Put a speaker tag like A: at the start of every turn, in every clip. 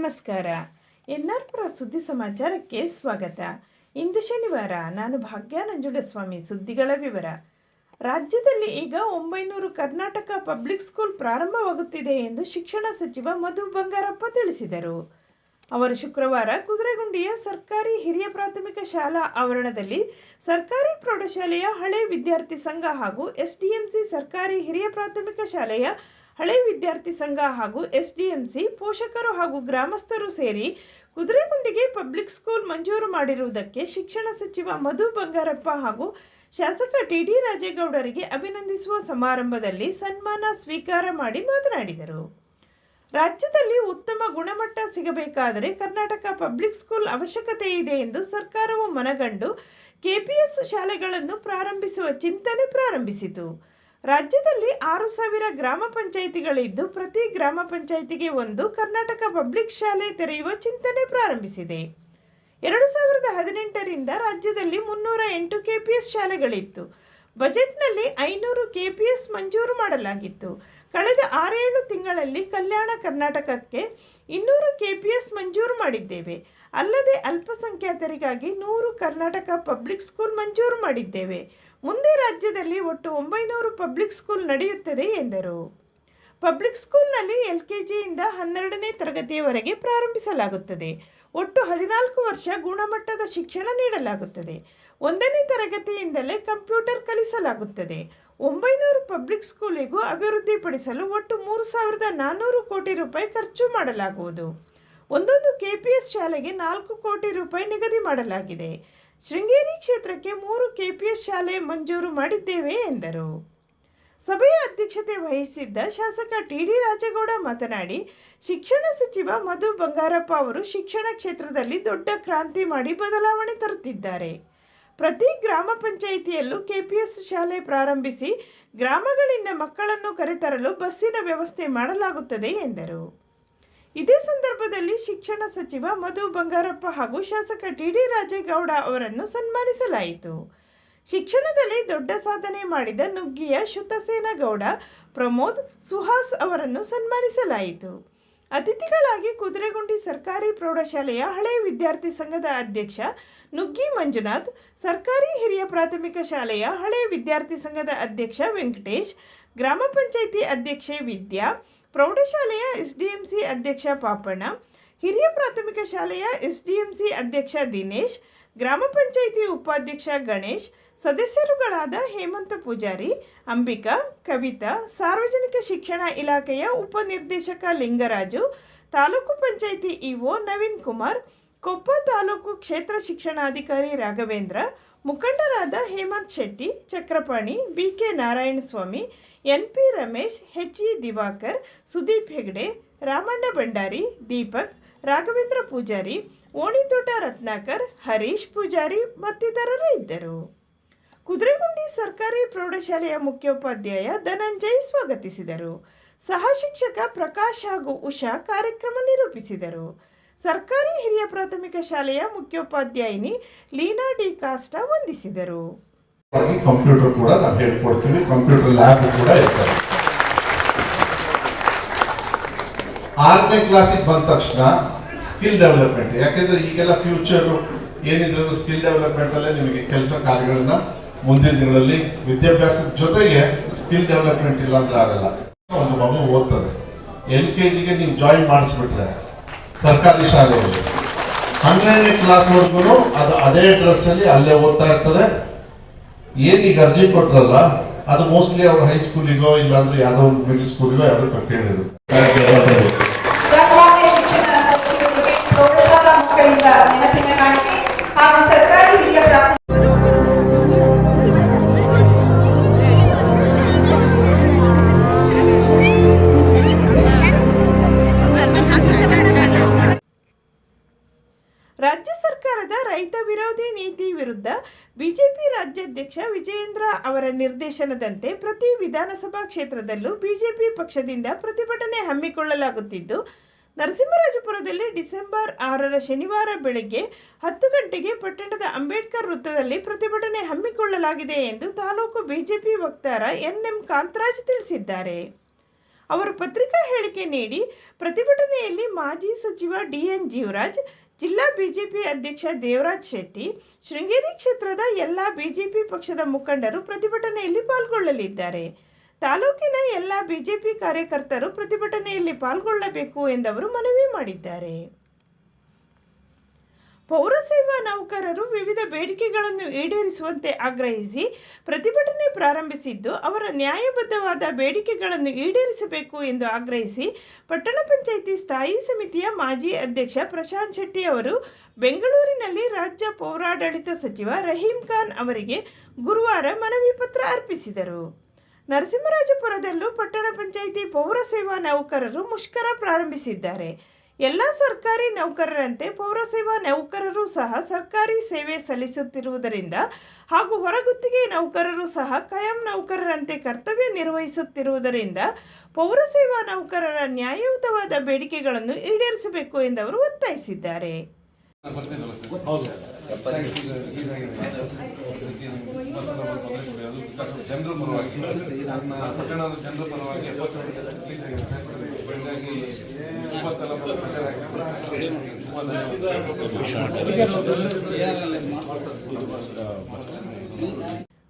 A: ನಮಸ್ಕಾರ. ಎನ್ಆರ್ಪುರ ಸುದ್ದಿ ಸಮಾಚಾರಕ್ಕೆ ಸ್ವಾಗತ. ಇಂದು ಶನಿವಾರ. ನಾನು ಭಾಗ್ಯ ನಂಜುಂಡಸ್ವಾಮಿ. ಸುದ್ದಿಗಳ ವಿವರ. ರಾಜ್ಯದಲ್ಲಿ ಈಗ 900 ಕರ್ನಾಟಕ ಪಬ್ಲಿಕ್ ಸ್ಕೂಲ್ ಪ್ರಾರಂಭವಾಗುತ್ತಿದೆ ಎಂದು ಶಿಕ್ಷಣ ಸಚಿವ ಮಧು ಬಂಗಾರಪ್ಪ ತಿಳಿಸಿದರು. ಅವರು ಶುಕ್ರವಾರ ಕುದುರೆಗುಂಡಿಯ ಸರ್ಕಾರಿ ಹಿರಿಯ ಪ್ರಾಥಮಿಕ ಶಾಲಾ ಆವರಣದಲ್ಲಿ ಸರ್ಕಾರಿ ಪ್ರೌಢಶಾಲೆಯ ಹಳೆ ವಿದ್ಯಾರ್ಥಿ ಸಂಘ ಹಾಗೂ ಎಸ್ಡಿಎಂಸಿ ಸರ್ಕಾರಿ ಹಿರಿಯ ಪ್ರಾಥಮಿಕ ಶಾಲೆಯ ಹಳೆ ವಿದ್ಯಾರ್ಥಿ ಸಂಘ ಹಾಗೂ ಎಸ್ಡಿಎಂಸಿ ಪೋಷಕರು ಹಾಗೂ ಗ್ರಾಮಸ್ಥರು ಸೇರಿ ಕುದುರೆಗುಂಡಿಗೆ ಪಬ್ಲಿಕ್ ಸ್ಕೂಲ್ ಮಂಜೂರು ಮಾಡಿರುವುದಕ್ಕೆ ಶಿಕ್ಷಣ ಸಚಿವ ಮಧು ಬಂಗಾರಪ್ಪ ಹಾಗೂ ಶಾಸಕ ಟಿಡಿ ರಾಜೇಗೌಡರಿಗೆ ಅಭಿನಂದಿಸುವ ಸಮಾರಂಭದಲ್ಲಿ ಸನ್ಮಾನ ಸ್ವೀಕಾರ ಮಾಡಿ ಮಾತನಾಡಿದರು. ರಾಜ್ಯದಲ್ಲಿ ಉತ್ತಮ ಗುಣಮಟ್ಟ ಸಿಗಬೇಕಾದರೆ ಕರ್ನಾಟಕ ಪಬ್ಲಿಕ್ ಸ್ಕೂಲ್ ಅವಶ್ಯಕತೆ ಇದೆ ಎಂದು ಸರ್ಕಾರವು ಮನಗಂಡು ಕೆಪಿಎಸ್ ಶಾಲೆಗಳನ್ನು ಪ್ರಾರಂಭಿಸುವ ಚಿಂತನೆ ಪ್ರಾರಂಭಿಸಿತು. ರಾಜ್ಯದಲ್ಲಿ 6,000 ಗ್ರಾಮ ಪಂಚಾಯಿತಿಗಳಿದ್ದು ಪ್ರತಿ ಗ್ರಾಮ ಪಂಚಾಯಿತಿಗೆ ಒಂದು ಕರ್ನಾಟಕ ಪಬ್ಲಿಕ್ ಶಾಲೆ ತೆರೆಯುವ ಚಿಂತನೆ ಪ್ರಾರಂಭಿಸಿದೆ. 2018ರಿಂದ ರಾಜ್ಯದಲ್ಲಿ 308 ಕೆಪಿಎಸ್ ಶಾಲೆಗಳಿತ್ತು. ಬಜೆಟ್ನಲ್ಲಿ 500 ಕೆಪಿಎಸ್ ಮಂಜೂರು ಮಾಡಲಾಗಿತ್ತು. ಕಳೆದ 6-7 ತಿಂಗಳಲ್ಲಿ ಕಲ್ಯಾಣ ಕರ್ನಾಟಕಕ್ಕೆ 200 ಕೆಪಿಎಸ್ ಮಂಜೂರು ಮಾಡಿದ್ದೇವೆ. ಅಲ್ಲದೆ ಅಲ್ಪಸಂಖ್ಯಾತರಿಗಾಗಿ 100 ಕರ್ನಾಟಕ ಪಬ್ಲಿಕ್ ಸ್ಕೂಲ್ ಮಂಜೂರು ಮಾಡಿದ್ದೇವೆ. ಮುಂದೆ ರಾಜ್ಯದಲ್ಲಿ ಒಟ್ಟು 900 ಪಬ್ಲಿಕ್ ಸ್ಕೂಲ್ ನಡೆಯುತ್ತದೆ ಎಂದರು. ಪಬ್ಲಿಕ್ ಸ್ಕೂಲ್ನಲ್ಲಿ ಎಲ್ಕೆಜಿಯಿಂದ 12ನೇ ತರಗತಿಯವರೆಗೆ ಪ್ರಾರಂಭಿಸಲಾಗುತ್ತದೆ. ಒಟ್ಟು 14 ವರ್ಷ ಗುಣಮಟ್ಟದ ಶಿಕ್ಷಣ ನೀಡಲಾಗುತ್ತದೆ. 1ನೇ ತರಗತಿಯಿಂದಲೇ ಕಂಪ್ಯೂಟರ್ ಕಲಿಸಲಾಗುತ್ತದೆ. 900 ಪಬ್ಲಿಕ್ ಸ್ಕೂಲಿಗೂ ಅಭಿವೃದ್ಧಿಪಡಿಸಲು ಒಟ್ಟು 3,400 ಕೋಟಿ ರೂಪಾಯಿ ಖರ್ಚು ಮಾಡಲಾಗುವುದು. ಒಂದೊಂದು ಕೆಪಿಎಸ್ ಶಾಲೆಗೆ 4 ಕೋಟಿ ರೂಪಾಯಿ ನಿಗದಿ ಮಾಡಲಾಗಿದೆ. ಶೃಂಗೇರಿ ಕ್ಷೇತ್ರಕ್ಕೆ 3 ಕೆಪಿಎಸ್ ಶಾಲೆ ಮಂಜೂರು ಮಾಡಿದ್ದೇವೆ ಎಂದರು. ಸಭೆಯ ಅಧ್ಯಕ್ಷತೆ ವಹಿಸಿದ್ದ ಶಾಸಕ ಟಿಡಿ ರಾಜೇಗೌಡ ಮಾತನಾಡಿ, ಶಿಕ್ಷಣ ಸಚಿವ ಮಧು ಬಂಗಾರಪ್ಪ ಅವರು ಶಿಕ್ಷಣ ಕ್ಷೇತ್ರದಲ್ಲಿ ದೊಡ್ಡ ಕ್ರಾಂತಿ ಮಾಡಿ ಬದಲಾವಣೆ ತರುತ್ತಿದ್ದಾರೆ. ಪ್ರತಿ ಗ್ರಾಮ ಪಂಚಾಯಿತಿಯಲ್ಲೂ ಕೆಪಿಎಸ್ ಶಾಲೆ ಪ್ರಾರಂಭಿಸಿ ಗ್ರಾಮಗಳಿಂದ ಮಕ್ಕಳನ್ನು ಕರೆತರಲು ಬಸ್ಸಿನ ವ್ಯವಸ್ಥೆ ಮಾಡಲಾಗುತ್ತದೆ ಎಂದರು. ಇದೇ ಸಂದರ್ಭದಲ್ಲಿ ಶಿಕ್ಷಣ ಸಚಿವ ಮಧು ಬಂಗಾರಪ್ಪ ಹಾಗೂ ಶಾಸಕ ಟಿಡಿ ರಾಜೇಗೌಡ ಅವರನ್ನು ಸನ್ಮಾನಿಸಲಾಯಿತು. ಶಿಕ್ಷಣದಲ್ಲಿ ದೊಡ್ಡ ಸಾಧನೆ ಮಾಡಿದ ನುಗ್ಗಿಯ ಶುತಸೇನಗೌಡ, ಪ್ರಮೋದ್, ಸುಹಾಸ್ ಅವರನ್ನು ಸನ್ಮಾನಿಸಲಾಯಿತು. ಅತಿಥಿಗಳಾಗಿ ಕುದುರೆಗುಂಡಿ ಸರ್ಕಾರಿ ಪ್ರೌಢಶಾಲೆಯ ಹಳೆ ವಿದ್ಯಾರ್ಥಿ ಸಂಘದ ಅಧ್ಯಕ್ಷ ನುಗ್ಗಿ ಮಂಜುನಾಥ್, ಸರ್ಕಾರಿ ಹಿರಿಯ ಪ್ರಾಥಮಿಕ ಶಾಲೆಯ ಹಳೆ ವಿದ್ಯಾರ್ಥಿ ಸಂಘದ ಅಧ್ಯಕ್ಷ ವೆಂಕಟೇಶ್, ಗ್ರಾಮ ಪಂಚಾಯಿತಿ ಅಧ್ಯಕ್ಷೆ ವಿದ್ಯಾ, ಪ್ರೌಢಶಾಲೆಯ ಎಸ್ಡಿಎಂಸಿ ಅಧ್ಯಕ್ಷ ಪಾಪಣ್ಣ, ಹಿರಿಯ ಪ್ರಾಥಮಿಕ ಶಾಲೆಯ ಎಸ್ಡಿಎಂಸಿ ಅಧ್ಯಕ್ಷ ದಿನೇಶ್, ಗ್ರಾಮ ಪಂಚಾಯಿತಿ ಉಪಾಧ್ಯಕ್ಷ ಗಣೇಶ್, ಸದಸ್ಯರುಗಳಾದ ಹೇಮಂತ ಪೂಜಾರಿ, ಅಂಬಿಕಾ, ಕವಿತಾ, ಸಾರ್ವಜನಿಕ ಶಿಕ್ಷಣ ಇಲಾಖೆಯ ಉಪನಿರ್ದೇಶಕ ಲಿಂಗರಾಜು, ತಾಲೂಕು ಪಂಚಾಯಿತಿ ಇಒ ನವೀನ್ ಕುಮಾರ್, ಕೊಪ್ಪ ತಾಲೂಕು ಕ್ಷೇತ್ರ ಶಿಕ್ಷಣಾಧಿಕಾರಿ ರಾಘವೇಂದ್ರ, ಮುಖಂಡರಾದ Hemanth Shetty, Chakrapani, BK Narayanaswamy, NP Ramesh, HE Diwakar, Sudeep Hegde, Ramanna Bhandari, Deepak, Raghavendra Poojari, Onithota Ratnakar, Harish Poojari ಮತ್ತಿತರರು ಇದ್ದರು. ಕುದುರೆಗುಂಡಿ ಸರ್ಕಾರಿ ಪ್ರೌಢಶಾಲೆಯ ಮುಖ್ಯೋಪಾಧ್ಯಾಯ ಧನಂಜಯ್ ಸ್ವಾಗತಿಸಿದರು. ಸಹ ಶಿಕ್ಷಕ ಪ್ರಕಾಶ್ ಹಾಗೂ ಉಷಾ ಕಾರ್ಯಕ್ರಮ ನಿರೂಪಿಸಿದರು. ಸರ್ಕಾರಿ ಹಿರಿಯ ಪ್ರಾಥಮಿಕ ಶಾಲೆಯ ಮುಖ್ಯೋಪಾಧ್ಯಾಯಿನಿ ಲೀನಾ ಡಿ ಕಾಸ್ಟಾ ವಂದಿಸಿದರು.
B: ಕಂಪ್ಯೂಟರ್ ಕೂಡ ನಾವು ಹೇಳ್ಕೊಡ್ತೀವಿ. ಕಂಪ್ಯೂಟರ್ ಲ್ಯಾಬ್ ಕೂಡ ಇರ್ತದೆ. 6ನೇ ಕ್ಲಾಸಿಗೆ ಬಂದ ತಕ್ಷಣ ಸ್ಕಿಲ್ ಡೆವಲಪ್ಮೆಂಟ್, ಯಾಕೆಂದ್ರೆ ಈಗೆಲ್ಲ ಫ್ಯೂಚರ್ ಏನಿದ್ರು ಸ್ಕಿಲ್ ಡೆವಲಪ್ಮೆಂಟ್ ಅಲ್ಲೇ ನಿಮಗೆ ಕೆಲಸ ಕಾರ್ಯಗಳನ್ನ ಮುಂದಿನ ದಿನಗಳಲ್ಲಿ ವಿದ್ಯಾಭ್ಯಾಸದ ಜೊತೆಗೆ ಸ್ಕಿಲ್ ಡೆವಲಪ್ಮೆಂಟ್ ಇಲ್ಲ ಅಂದ್ರೆ ಆಗಲ್ಲ. ಒಂದು ಮಗು ಓದ್ತದೆ, LKGಗೆ ನೀವು ಜಾಯಿನ್ ಮಾಡಿಸ್ಬಿಟ್ರೆ ಸರ್ಕಾರಿ ಶಾಲೆಯಲ್ಲಿ 12ನೇ ಕ್ಲಾಸ್ವರೆಗೂ ಅದು ಅದೇ ಡ್ರೆಸ್ ಅಲ್ಲಿ ಅಲ್ಲೇ ಓದ್ತಾ ಇರ್ತದೆ. ಏನೀಗ ಅರ್ಜಿ ಕೊಟ್ರಲ್ಲ ಅದು ಮೋಸ್ಟ್ಲಿ ಅವ್ರ ಹೈಸ್ಕೂಲಿಗೋ ಇಲ್ಲಾಂದ್ರೆ ಯಾವ್ದೋ ಒಂದು ಮಿಡಲ್ ಸ್ಕೂಲಿಗೋ ಯಾವ್ದೋ ಕಟ್ಟಿರೋದು.
C: ಪ್ರೌಢಶಾಲಾ ಮಕ್ಕಳಿಂದ ನೆನಪಿನ ಕಾಣಿಕೆ ಹಾಗೂ ಸರ್ಕಾರಿ ಹಿರಿಯ
A: ರಾಜ್ಯ ಸರ್ಕಾರದ ರೈತ ವಿರೋಧಿ ನೀತಿ ವಿರುದ್ಧ ಬಿಜೆಪಿ ರಾಜ್ಯಾಧ್ಯಕ್ಷ ವಿಜಯೇಂದ್ರ ಅವರ ನಿರ್ದೇಶನದಂತೆ ಪ್ರತಿ ವಿಧಾನಸಭಾ ಕ್ಷೇತ್ರದಲ್ಲೂ ಬಿಜೆಪಿ ಪಕ್ಷದಿಂದ ಪ್ರತಿಭಟನೆ ಹಮ್ಮಿಕೊಳ್ಳಲಾಗುತ್ತಿದ್ದು, ನರಸಿಂಹರಾಜಪುರದಲ್ಲಿ ಡಿಸೆಂಬರ್ 6ರ ಶನಿವಾರ ಬೆಳಗ್ಗೆ 10 ಗಂಟೆಗೆ ಪಟ್ಟಣದ ಅಂಬೇಡ್ಕರ್ ವೃತ್ತದಲ್ಲಿ ಪ್ರತಿಭಟನೆ ಹಮ್ಮಿಕೊಳ್ಳಲಾಗಿದೆ ಎಂದು ತಾಲೂಕು ಬಿಜೆಪಿ ವಕ್ತಾರ ಎನ್ಎಂ ಕಾಂತರಾಜ್ ತಿಳಿಸಿದ್ದಾರೆ. ಅವರು ಪತ್ರಿಕಾ ಹೇಳಿಕೆ ನೀಡಿ ಪ್ರತಿಭಟನೆಯಲ್ಲಿ ಮಾಜಿ ಸಚಿವ ಡಿಎನ್ ಜೀವರಾಜ್, ಜಿಲ್ಲಾ ಬಿಜೆಪಿ ಅಧ್ಯಕ್ಷ ದೇವರಾಜ್ ಶೆಟ್ಟಿ, ಶೃಂಗೇರಿ ಕ್ಷೇತ್ರದ ಎಲ್ಲ ಬಿಜೆಪಿ ಪಕ್ಷದ ಮುಖಂಡರು ಪ್ರತಿಭಟನೆಯಲ್ಲಿ ಪಾಲ್ಗೊಳ್ಳಲಿದ್ದಾರೆ. ತಾಲೂಕಿನ ಎಲ್ಲ ಬಿಜೆಪಿ ಕಾರ್ಯಕರ್ತರು ಪ್ರತಿಭಟನೆಯಲ್ಲಿ ಪಾಲ್ಗೊಳ್ಳಬೇಕು ಎಂದವರು ಮನವಿ ಮಾಡಿದ್ದಾರೆ. ಪೌರಸೇವಾ ನೌಕರರು ವಿವಿಧ ಬೇಡಿಕೆಗಳನ್ನು ಈಡೇರಿಸುವಂತೆ ಆಗ್ರಹಿಸಿ ಪ್ರತಿಭಟನೆ ಪ್ರಾರಂಭಿಸಿದ್ದು, ಅವರ ನ್ಯಾಯಬದ್ಧವಾದ ಬೇಡಿಕೆಗಳನ್ನು ಈಡೇರಿಸಬೇಕು ಎಂದು ಆಗ್ರಹಿಸಿ ಪಟ್ಟಣ ಪಂಚಾಯಿತಿ ಸ್ಥಾಯಿ ಸಮಿತಿಯ ಮಾಜಿ ಅಧ್ಯಕ್ಷ ಪ್ರಶಾಂತ್ ಶೆಟ್ಟಿ ಅವರು ಬೆಂಗಳೂರಿನಲ್ಲಿ ರಾಜ್ಯ ಪೌರಾಡಳಿತ ಸಚಿವ ರಹೀಂ ಖಾನ್ ಅವರಿಗೆ ಗುರುವಾರ ಮನವಿ ಪತ್ರ ಅರ್ಪಿಸಿದರು. ನರಸಿಂಹರಾಜಪುರದಲ್ಲೂ ಪಟ್ಟಣ ಪಂಚಾಯಿತಿ ಪೌರಸೇವಾ ನೌಕರರು ಮುಷ್ಕರ ಪ್ರಾರಂಭಿಸಿದ್ದಾರೆ. ಎಲ್ಲ ಸರ್ಕಾರಿ ನೌಕರರಂತೆ ಪೌರಸೇವಾ ನೌಕರರು ಸಹ ಸರ್ಕಾರಿ ಸೇವೆ ಸಲ್ಲಿಸುತ್ತಿರುವುದರಿಂದ ಹಾಗೂ ಹೊರಗುತ್ತಿಗೆ ನೌಕರರು ಸಹ ಕಾಯಂ ನೌಕರರಂತೆ ಕರ್ತವ್ಯ ನಿರ್ವಹಿಸುತ್ತಿರುವುದರಿಂದ ಪೌರಸೇವಾ ನೌಕರರ ನ್ಯಾಯಯುತವಾದ ಬೇಡಿಕೆಗಳನ್ನು ಈಡೇರಿಸಬೇಕು ಎಂದವರು ಒತ್ತಾಯಿಸಿದ್ದಾರೆ.
D: ಜನರ ಪರವಾಗಿ ಪಟ್ಟಣದ ಜನರ ಪರವಾಗಿ
A: 20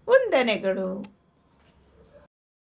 A: ವಂದನೆಗಳು.